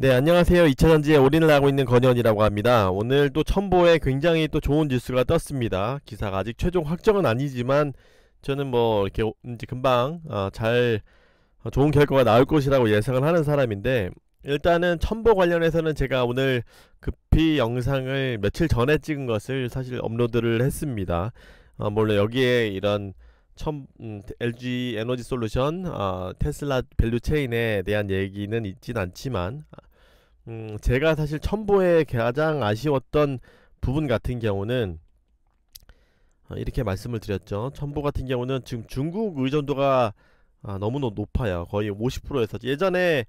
네, 안녕하세요. 2차전지에 올인을 하고 있는 건현이라고 합니다. 오늘 또 첨보에 굉장히 또 좋은 뉴스가 떴습니다. 기사가 아직 최종 확정은 아니지만 저는 뭐 이렇게 이제 금방 좋은 결과가 나올 것이라고 예상을 하는 사람인데, 일단은 첨보 관련해서는 제가 오늘 급히 영상을 며칠 전에 찍은 것을 사실 업로드를 했습니다. 물론 여기에 이런 LG 에너지 솔루션, 테슬라 밸류 체인에 대한 얘기는 있진 않지만, 제가 사실 첨보에 가장 아쉬웠던 부분 같은 경우는, 이렇게 말씀을 드렸죠. 첨보 같은 경우는 지금 중국 의존도가 너무 높아요. 거의 50%에서. 예전에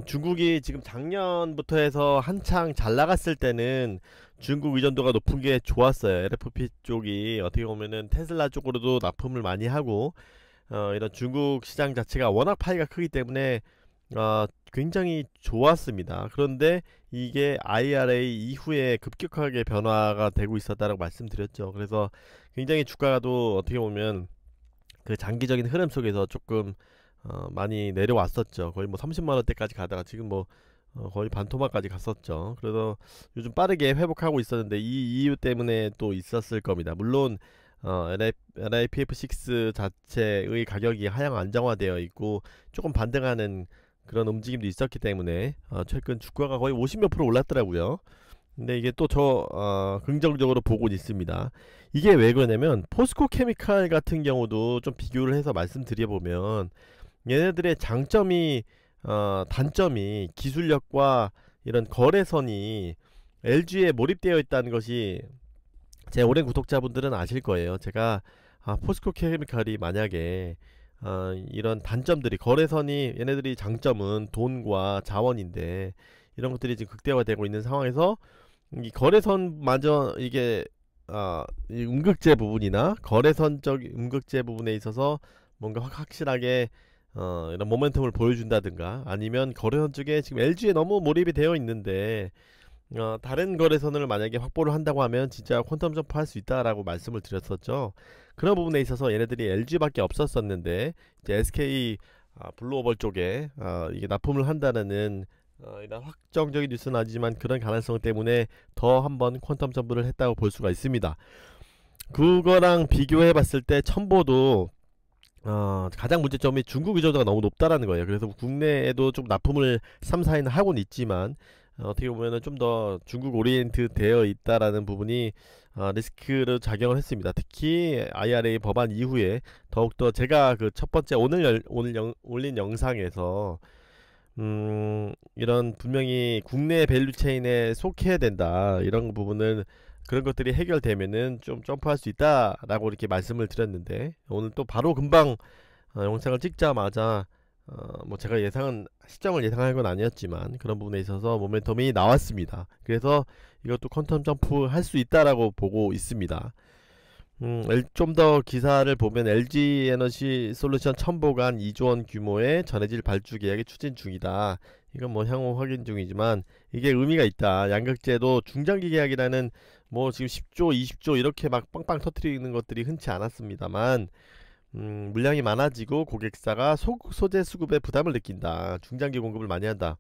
중국이 지금 작년부터 해서 한창 잘 나갔을 때는 중국 의존도가 높은 게 좋았어요. LFP 쪽이 어떻게 보면은 테슬라 쪽으로도 납품을 많이 하고, 이런 중국 시장 자체가 워낙 파이가 크기 때문에 굉장히 좋았습니다. 그런데 이게 IRA 이후에 급격하게 변화가 되고 있었다고 말씀드렸죠. 그래서 굉장히 주가도 어떻게 보면 그 장기적인 흐름 속에서 조금 많이 내려왔었죠. 거의 뭐 30만원대까지 가다가 지금 뭐 거의 반토막까지 갔었죠. 그래서 요즘 빠르게 회복하고 있었는데 이 이유 때문에 또 있었을 겁니다. 물론 LIPF6 자체의 가격이 하향 안정화되어 있고 조금 반등하는 그런 움직임도 있었기 때문에 최근 주가가 거의 50몇 프로 올랐더라고요. 근데 이게 또 긍정적으로 보고 있습니다. 이게 왜 그러냐면 포스코 케미칼 같은 경우도 좀 비교를 해서 말씀드려보면, 얘네들의 단점이 기술력과 이런 거래선이 LG에 몰입되어 있다는 것이 제 오랜 구독자분들은 아실 거예요. 제가 포스코 케미칼이 만약에 이런 단점들이, 거래선이, 얘네들이 장점은 돈과 자원인데 이런 것들이 지금 극대화되고 있는 상황에서 이 거래선마저 이게 이 음극재 부분이나 거래선적 음극재 부분에 있어서 뭔가 확실하게 이런 모멘텀을 보여준다든가, 아니면 거래선 쪽에 지금 LG에 너무 몰입이 되어 있는데 다른 거래선을 만약에 확보를 한다고 하면 진짜 퀀텀 점프 할 수 있다라고 말씀을 드렸었죠. 그런 부분에 있어서 얘네들이 LG밖에 없었었는데 이제 SK 블루오벌 쪽에 이게 납품을 한다는 이런 확정적인 뉴스는 아니지만 그런 가능성 때문에 더 한번 퀀텀 점프를 했다고 볼 수가 있습니다. 그거랑 비교해 봤을 때 첨보도 가장 문제점이 중국 의존도가 너무 높다라는 거예요. 그래서 국내에도 좀 납품을 3, 4인 하고는 있지만 어떻게 보면은 좀 더 중국 오리엔트 되어 있다라는 부분이 리스크로 작용을 했습니다. 특히 IRA 법안 이후에 더욱더 제가 그 첫 번째 올린 영상에서 이런 분명히 국내 밸류체인에 속해야 된다, 이런 부분은 그런 것들이 해결되면은 좀 점프할 수 있다라고 이렇게 말씀을 드렸는데, 오늘 또 바로 금방 영상을 찍자마자 뭐 제가 시점을 예상한 건 아니었지만 그런 부분에 있어서 모멘텀이 나왔습니다. 그래서 이것도 퀀텀 점프 할 수 있다라고 보고 있습니다. 좀 더 기사를 보면 LG 에너지 솔루션 첨보간 2조원 규모의 전해질 발주 계약이 추진 중이다. 이건 뭐 향후 확인 중이지만 이게 의미가 있다. 양극재도 중장기 계약이라는, 뭐 지금 10조, 20조 이렇게 막 빵빵 터트리는 것들이 흔치 않았습니다만, 물량이 많아지고 고객사가 소재 수급에 부담을 느낀다. 중장기 공급을 많이 한다.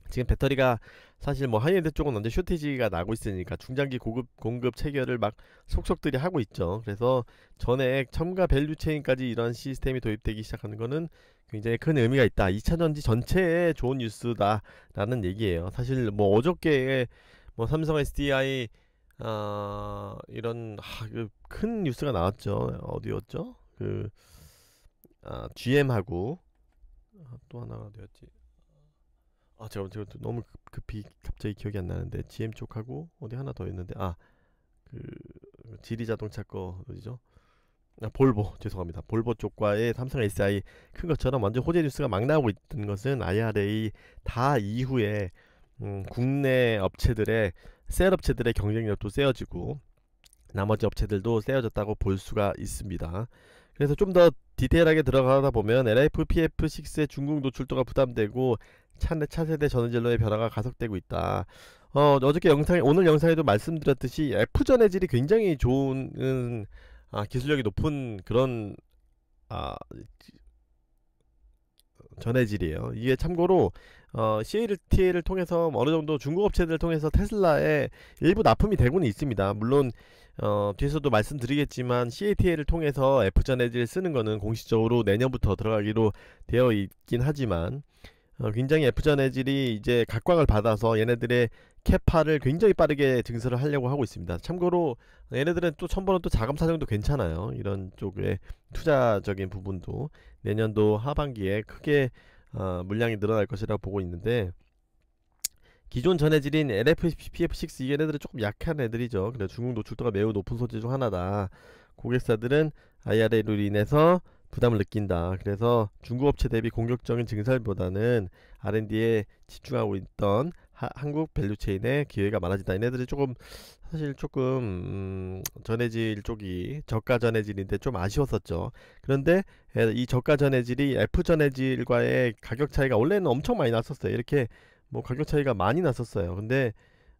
지금 배터리가 사실 뭐 하이엔드 쪽은 완전 쇼티지가 나고 있으니까 중장기 공급 체결을 막 속속들이 하고 있죠. 그래서 전액 첨가 밸류 체인까지 이런 시스템이 도입되기 시작하는 거는 굉장히 큰 의미가 있다. 2차전지 전체에 좋은 뉴스다 라는 얘기예요. 사실 뭐 어저께 뭐 삼성 SDI 이런 큰 뉴스가 나왔죠. 어디였죠? GM하고 또 하나가 어디였지? 제가 너무 급히 갑자기 기억이 안 나는데, GM 쪽하고 어디 하나 더 있는데, 그 지리자동차 거 어디죠? 볼보, 죄송합니다. 볼보 쪽과의 삼성 SI 큰 것처럼 완전 호재 뉴스가 막 나오고 있던 것은 IRA 다 이후에 국내 업체들의 셀 업체들의 경쟁력도 세워지고 나머지 업체들도 세워졌다고 볼 수가 있습니다. 그래서 좀 더 디테일하게 들어가다 보면 LFPF6의 중국 노출도가 부담되고 차세대 전해질로의 변화가 가속되고 있다. 어저께 오늘 영상에도 말씀드렸듯이 F 전해질이 굉장히 좋은 기술력이 높은 그런 전해질이에요. 이게 참고로 CATL을 통해서 어느 정도 중국 업체들을 통해서 테슬라에 일부 납품이 되고는 있습니다. 물론 뒤에서도 말씀드리겠지만 CATL을 통해서 F전해질 쓰는 거는 공식적으로 내년부터 들어가기로 되어 있긴 하지만 굉장히 F전해질이 이제 각광을 받아서 얘네들의 캐파를 굉장히 빠르게 증설을 하려고 하고 있습니다. 참고로 얘네들은 또 첨보는 또 자금 사정도 괜찮아요. 이런 쪽에 투자적인 부분도 내년도 하반기에 크게 물량이 늘어날 것이라고 보고 있는데, 기존 전해질인 LFP-PF6 얘네들은 조금 약한 애들이죠. 그래서 중국 노출도가 매우 높은 소재 중 하나다. 고객사들은 IRA로 인해서 부담을 느낀다. 그래서 중국 업체 대비 공격적인 증설보다는 R&D에 집중하고 있던 한국 밸류체인의 기회가 많아진다. 얘네들이 조금 사실 조금 전해질 쪽이 저가 전해질인데 좀 아쉬웠었죠. 그런데 이 저가 전해질이 F 전해질과의 가격 차이가 원래는 엄청 많이 났었어요. 이렇게 뭐 가격 차이가 많이 났었어요. 근데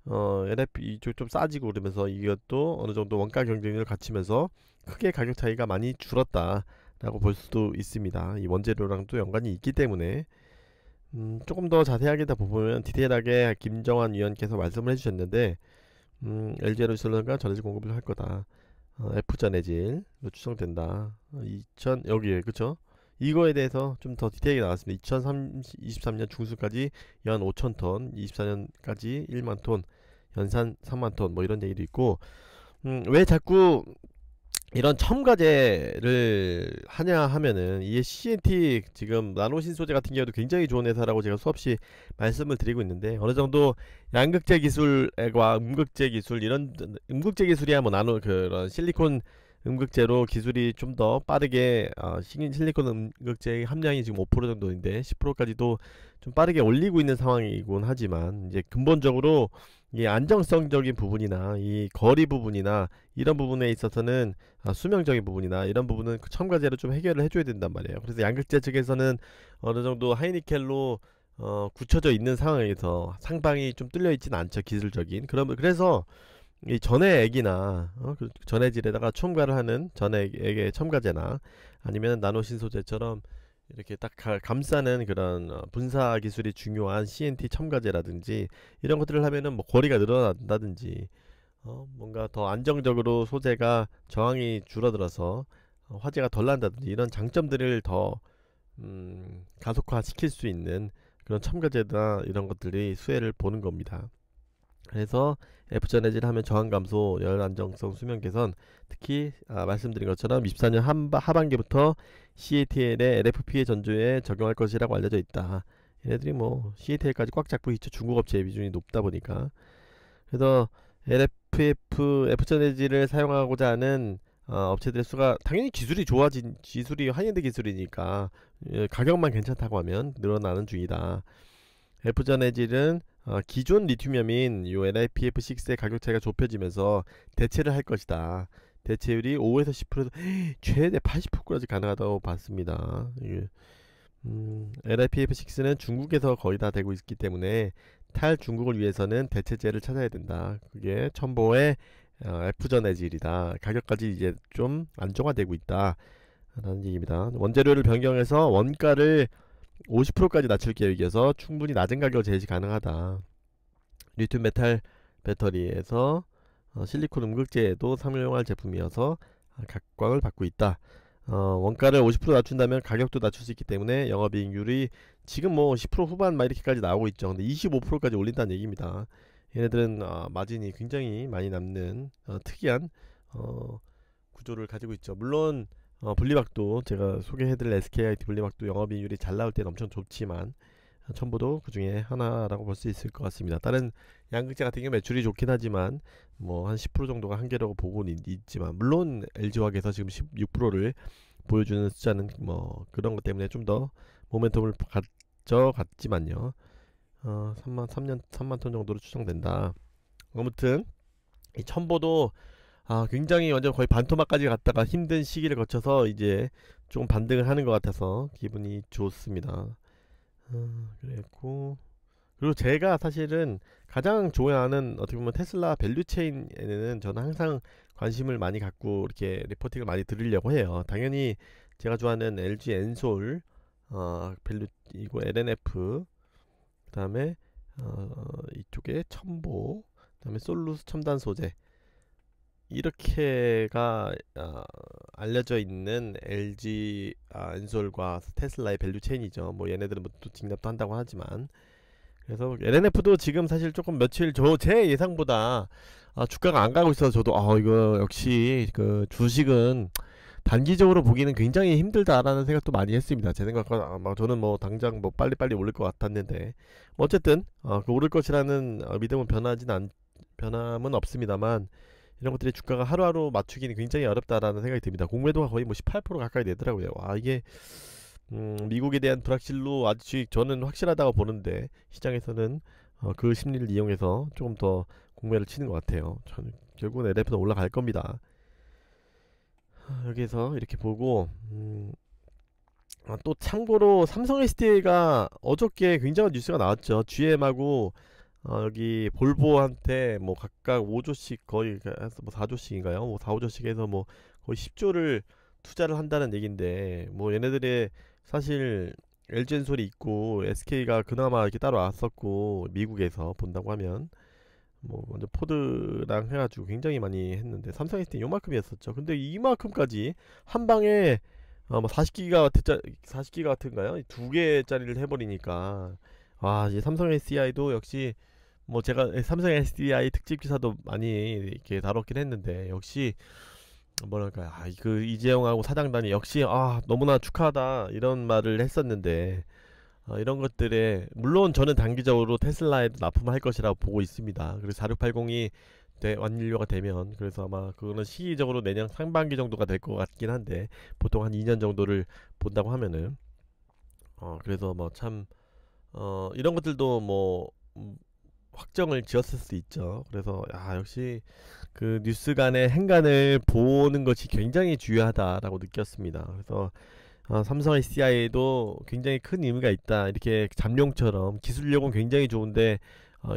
LFP 이쪽 좀 싸지고 그러면서 이것도 어느 정도 원가 경쟁력을 갖추면서 크게 가격 차이가 많이 줄었다 라고 볼 수도 있습니다. 이 원재료랑 또 연관이 있기 때문에 조금 더 자세하게 다 보면 디테일하게 김정환 위원께서 말씀을 해주셨는데, LG에너지솔루션과 전해질 공급을 할 거다. F전해질로 추정된다. 2000 여기에 그쵸? 이거에 대해서 좀 더 디테일하게 나왔습니다. 2023년 중순까지 연 5,000톤, 24년까지 1만톤, 연산 3만톤 뭐 이런 얘기도 있고, 왜 자꾸 이런 첨가제를 하냐 하면은 이 CNT 지금 나노신 소재 같은 경우도 굉장히 좋은 회사라고 제가 수없이 말씀을 드리고 있는데, 어느 정도 양극재 기술과 음극재 기술, 이런 음극재 기술이야 뭐 나노 그런 실리콘 음극재로 기술이 좀 더 빠르게 실리콘 음극재의 함량이 지금 5% 정도인데 10%까지도 좀 빠르게 올리고 있는 상황이곤 하지만, 이제 근본적으로 이 안정성적인 부분이나 이 거리 부분이나 이런 부분에 있어서는 수명적인 부분이나 이런 부분은 그 첨가제로 좀 해결을 해줘야 된단 말이에요. 그래서 양극재 측에서는 어느 정도 하이니켈로 굳혀져 있는 상황에서 상방이 좀 뚫려 있지는 않죠, 기술적인. 그래서 이 전해액이나 전해질에다가 첨가를 하는 전해액의 첨가제나 아니면 나노신 소재처럼 이렇게 딱 감싸는 그런 분사 기술이 중요한 CNT 첨가제라든지 이런 것들을 하면은 뭐 거리가 늘어난다든지 뭔가 더 안정적으로 소재가 저항이 줄어들어서 화재가 덜 난다든지 이런 장점들을 더 가속화 시킬 수 있는 그런 첨가제나 이런 것들이 수혜를 보는 겁니다. 그래서 F전해질 하면 저항 감소, 열 안정성, 수명 개선, 특히 말씀드린 것처럼 24년 하반기부터 CATL의 LFP 전조에 적용할 것이라고 알려져 있다. 얘네들이 뭐 CATL까지 꽉 잡고 있죠. 중국 업체의 비중이 높다 보니까. 그래서 F전해질을 사용하고자 하는 업체들의 수가 당연히 기술이 하이엔드 기술이니까 가격만 괜찮다고 하면 늘어나는 중이다. F전해질은 기존 리튬이온 요 LiPF6의 가격 차이가 좁혀지면서 대체를 할 것이다. 대체율이 5에서 10%에서 최대 80%까지 가능하다고 봤습니다. LiPF6는 중국에서 거의 다 되고 있기 때문에 탈중국을 위해서는 대체제를 찾아야 된다. 그게 첨보의 F전해질이다. 가격까지 이제 좀 안정화되고 있다 라는 얘기입니다. 원재료를 변경해서 원가를 50%까지 낮출 계획이어서 충분히 낮은 가격 제시 가능하다. 리튬 메탈 배터리에서 실리콘 음극재에도 사용할 제품이어서 각광을 받고 있다. 원가를 50% 낮춘다면 가격도 낮출 수 있기 때문에 영업이익률이 지금 뭐 10% 후반 막 이렇게까지 나오고 있죠. 근데 25%까지 올린다는 얘기입니다. 얘네들은 마진이 굉장히 많이 남는 특이한 구조를 가지고 있죠. 물론 분리막도 제가 소개해드릴 SKIT 분리막도 영업이익률이 잘 나올 때는 엄청 좋지만 첨보도 그 중에 하나라고 볼 수 있을 것 같습니다. 다른 양극재 같은 경우 매출이 좋긴 하지만 뭐 한 10% 정도가 한계라고 보고는 있지만, 물론 LG화학에서 지금 16%를 보여주는 숫자는 뭐 그런 것 때문에 좀 더 모멘텀을 가져갔지만요. 3만 톤 정도로 추정된다. 아무튼 이 첨보도 굉장히 완전 거의 반토막까지 갔다가 힘든 시기를 거쳐서 이제 좀 반등을 하는 것 같아서 기분이 좋습니다. 그랬고, 그리고 제가 사실은 가장 좋아하는 어떻게 보면 테슬라 밸류체인에는 저는 항상 관심을 많이 갖고 이렇게 리포팅을 많이 드리려고 해요. 당연히 제가 좋아하는 LG 엔솔 밸류 이고 LNF 그 다음에 이쪽에 첨보, 그 다음에 솔루스 첨단 소재, 이렇게가 알려져 있는 LG 엔솔과 테슬라의 밸류 체인이죠. 뭐 얘네들은 뭐 또 직납도 한다고 하지만, 그래서 LNF도 지금 사실 조금 며칠 제 예상보다 주가가 안 가고 있어서 저도 이거 역시 그 주식은 단기적으로 보기는 굉장히 힘들다라는 생각도 많이 했습니다. 제 생각과 저는 뭐 당장 뭐 빨리빨리 오를 것 같았는데, 뭐 어쨌든 그 오를 것이라는 믿음은 변함은 없습니다만, 이런 것들이 주가가 하루하루 맞추기는 굉장히 어렵다라는 생각이 듭니다. 공매도가 거의 뭐 18% 가까이 되더라고요. 이게 미국에 대한 불확실로 아직 저는 확실하다고 보는데, 시장에서는 그 심리를 이용해서 조금 더 공매를 치는 것 같아요. 저는 결국은 LF는 올라갈 겁니다. 여기서 이렇게 보고, 또 참고로 삼성 SDI가 어저께 굉장한 뉴스가 나왔죠. GM하고 여기 볼보한테 뭐 각각 5조씩 거의 해서 뭐 4조씩인가요? 뭐 4, 5조씩 해서 뭐 거의 10조를 투자를 한다는 얘긴데, 뭐 얘네들의 사실 LG엔솔이 있고 SK가 그나마 이렇게 따로 왔었고, 미국에서 본다고 하면 뭐 먼저 포드랑 해가지고 굉장히 많이 했는데, 삼성 SDI 요만큼이었었죠. 근데 이만큼까지 한 방에 뭐 40기가와트인가요? 두 개짜리를 해버리니까, 이제 삼성 SDI도 역시 뭐 제가 삼성 SDI 특집 기사도 많이 이렇게 다뤘긴 했는데, 역시 뭐랄까요, 그 이재용하고 사장단이 역시 너무나 축하하다 이런 말을 했었는데, 이런 것들에 물론 저는 단기적으로 테슬라에도 납품할 것이라고 보고 있습니다. 그래서 4680이 완료가 되면, 그래서 아마 그거는 시기적으로 내년 상반기 정도가 될 것 같긴 한데, 보통 한 2년 정도를 본다고 하면은 그래서 뭐 참 이런 것들도 뭐 확정을 지었을 수 있죠. 그래서 역시 그 뉴스 간의 행간을 보는 것이 굉장히 중요하다라고 느꼈습니다. 그래서 삼성 SDI에도 굉장히 큰 의미가 있다. 이렇게 잠룡처럼 기술력은 굉장히 좋은데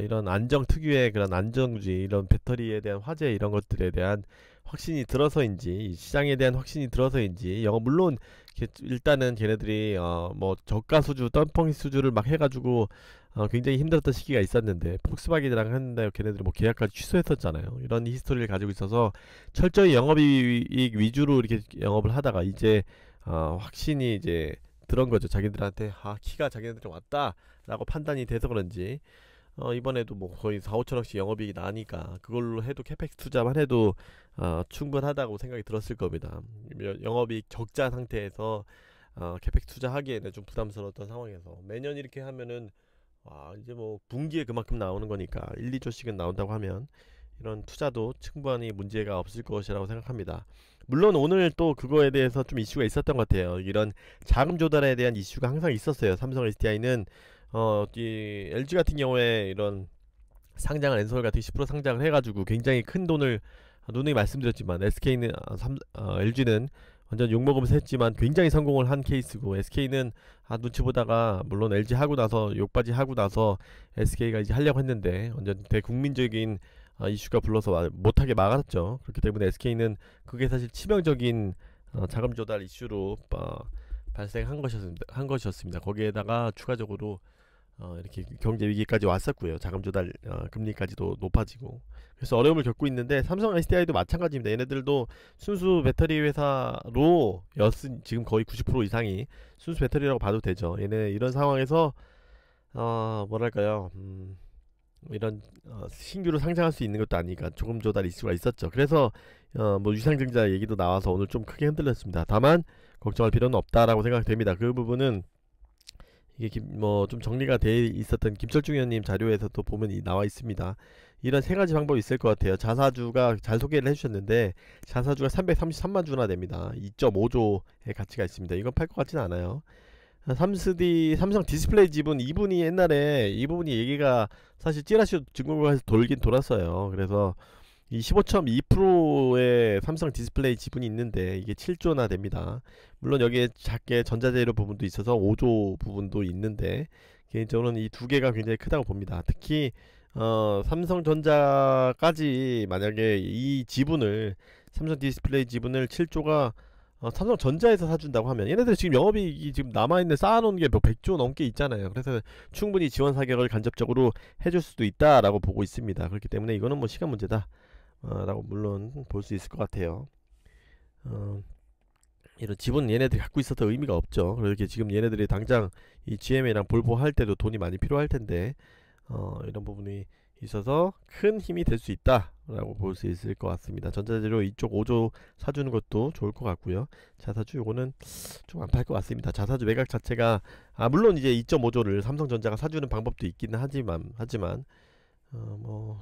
이런 안정 특유의 그런 안정주의, 이런 배터리에 대한 화재, 이런 것들에 대한 확신이 들어서인지, 시장에 대한 확신이 들어서인지, 물론 일단은 걔네들이 뭐 저가 수주, 덤펑 수주를 막 해가지고 굉장히 힘들었던 시기가 있었는데, 폭스바겐이랑 했는데 걔네들이 뭐 계약까지 취소했었잖아요. 이런 히스토리를 가지고 있어서 철저히 영업이익 위주로 이렇게 영업을 하다가 이제 확신이 이제 들은 거죠. 자기들한테 키가 자기네들이 왔다라고 판단이 돼서 그런지 이번에도 뭐 거의 4, 5천억씩 영업이익이 나니까 그걸로 해도 캐펙스 투자만 해도 충분하다고 생각이 들었을 겁니다. 영업이익 적자 상태에서 캐펙스 투자하기에는 좀 부담스러웠던 상황에서, 매년 이렇게 하면은 이제 뭐 분기에 그만큼 나오는 거니까 1, 2조씩은 나온다고 하면 이런 투자도 충분히 문제가 없을 것이라고 생각합니다. 물론 오늘 또 그거에 대해서 좀 이슈가 있었던 것 같아요. 이런 자금 조달에 대한 이슈가 항상 있었어요. 삼성 SDI는 이 LG 같은 경우에 이런 상장을 엔솔 같은 10% 상장을 해가지고 굉장히 큰 돈을, 누누이 말씀드렸지만 SK는 LG는 완전 욕먹으면서 했지만 굉장히 성공을 한 케이스고, SK는 눈치 보다가, 물론 LG 하고 나서 욕바지 하고 나서 SK가 이제 하려고 했는데 완전 대국민적인 이슈가 불러서 못하게 막았죠. 그렇기 때문에 SK는 그게 사실 치명적인 자금 조달 이슈로 발생한 것이었습니다. 거기에다가 추가적으로 이렇게 경제 위기까지 왔었고요. 자금 조달 금리까지도 높아지고, 그래서 어려움을 겪고 있는데, 삼성 SDI도 마찬가지입니다. 얘네들도 순수 배터리 회사로 지금 거의 90% 이상이 순수 배터리라고 봐도 되죠. 얘네 이런 상황에서 뭐랄까요, 이런 신규로 상장할 수 있는 것도 아니니까 조금 조달 이슈가 있었죠. 그래서 뭐 유상증자 얘기도 나와서 오늘 좀 크게 흔들렸습니다. 다만 걱정할 필요는 없다라고 생각됩니다. 그 부분은 이게 뭐 좀 정리가 돼 있었던 김철중 의원님 자료에서도 보면 나와 있습니다. 이런 세 가지 방법이 있을 것 같아요. 자사주가 잘 소개를 해주셨는데, 자사주가 333만 주나 됩니다. 2.5조의 가치가 있습니다. 이건 팔 것 같지는 않아요. 삼성 디스플레이 지분, 이분이 얘기가 사실 찌라시 증권가에서 돌긴 돌았어요. 그래서 이 15.2%의 삼성 디스플레이 지분이 있는데 이게 7조나 됩니다. 물론 여기에 작게 전자재료 부분도 있어서 5조 부분도 있는데, 개인적으로는 이 두 개가 굉장히 크다고 봅니다. 특히 삼성전자까지 만약에 이 지분을, 삼성 디스플레이 지분을 7조가 삼성전자에서 사준다고 하면 얘네들 지금 영업이익이 지금 남아있는 쌓아놓은 게 뭐 100조 넘게 있잖아요. 그래서 충분히 지원 사격을 간접적으로 해줄 수도 있다라고 보고 있습니다. 그렇기 때문에 이거는 뭐 시간 문제다 라고 물론 볼 수 있을 것 같아요. 이런 지분 얘네들이 갖고 있어도 의미가 없죠. 그렇게 지금 얘네들이 당장 이 GMA랑 볼보 할 때도 돈이 많이 필요할 텐데 이런 부분이 있어서 큰 힘이 될 수 있다 라고 볼 수 있을 것 같습니다. 전자재료 이쪽 5조 사주는 것도 좋을 것 같고요. 자사주 요거는 좀 안 팔 것 같습니다. 자사주 매각 자체가 물론 이제 2.5조를 삼성전자가 사주는 방법도 있기는 하지만 뭐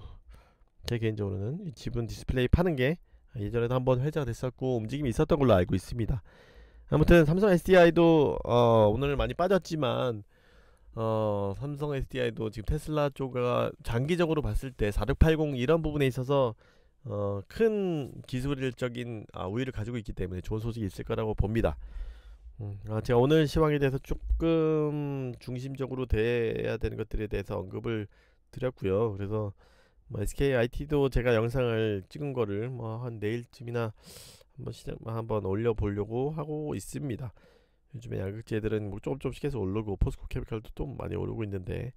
제 개인적으로는 이 지분 디스플레이 파는 게 예전에도 한번 회자가 됐었고 움직임이 있었던 걸로 알고 있습니다. 아무튼 삼성 SDI도 오늘 많이 빠졌지만 삼성 SDI도 지금 테슬라 쪽가 장기적으로 봤을 때 4680 이런 부분에 있어서 큰 기술적인 우위를 가지고 있기 때문에 좋은 소식이 있을 거라고 봅니다. 제가 오늘 시황에 대해서 조금 중심적으로 돼야 되는 것들에 대해서 언급을 드렸고요. 그래서 뭐 SKIT도 제가 영상을 찍은 거를 뭐 한 내일쯤이나 한번 올려보려고 하고 있습니다. 요즘에 양극재들은 뭐 조금씩 계속 오르고 포스코 케미칼도 또 많이 오르고 있는데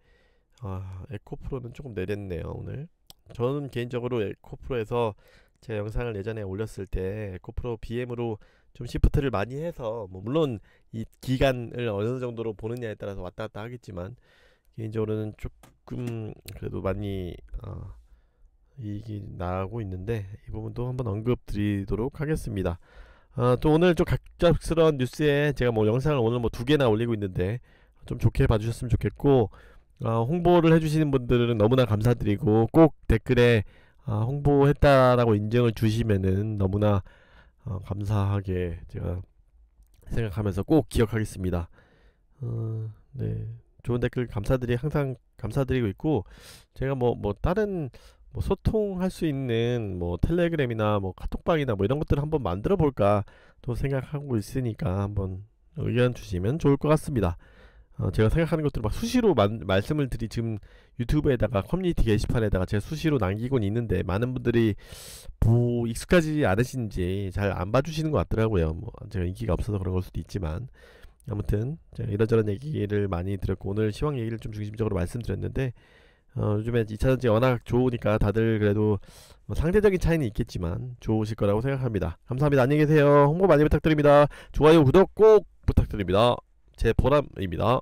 에코프로는 조금 내렸네요 오늘. 저는 개인적으로 에코프로에서 제가 영상을 예전에 올렸을 때 에코프로 BM으로 좀 시프트를 많이 해서 뭐 물론 이 기간을 어느 정도로 보느냐에 따라서 왔다 갔다 하겠지만 개인적으로는 조금 그래도 많이 이익이 나고 있는데 이 부분도 한번 언급 드리도록 하겠습니다. 또 오늘 좀 갑작스러운 뉴스에 제가 뭐 영상을 오늘 뭐 2개나 올리고 있는데 좀 좋게 봐주셨으면 좋겠고 홍보를 해주시는 분들은 너무나 감사드리고 꼭 댓글에 홍보했다라고 인정을 주시면은 너무나 감사하게 제가 생각하면서 꼭 기억하겠습니다. 네, 좋은 댓글 항상 감사드리고 있고 제가 뭐 다른 뭐 소통할 수 있는 뭐 텔레그램이나 뭐 카톡방이나 뭐 이런 것들을 한번 만들어 볼까 또 생각하고 있으니까 한번 의견 주시면 좋을 것 같습니다. 제가 생각하는 것들을 막 수시로 말씀을 지금 유튜브에다가 커뮤니티 게시판에다가 제가 수시로 남기곤 있는데 많은 분들이 익숙하지 않으신지 잘 안 봐주시는 것 같더라고요. 뭐 제가 인기가 없어서 그런 걸 수도 있지만 아무튼 제가 이런저런 얘기를 많이 드렸고 오늘 시황 얘기를 좀 중심적으로 말씀드렸는데 요즘에 2차전지 워낙 좋으니까 다들 그래도 뭐 상대적인 차이는 있겠지만 좋으실 거라고 생각합니다. 감사합니다. 안녕히 계세요. 홍보 많이 부탁드립니다. 좋아요 구독 꼭 부탁드립니다. 제 보람입니다.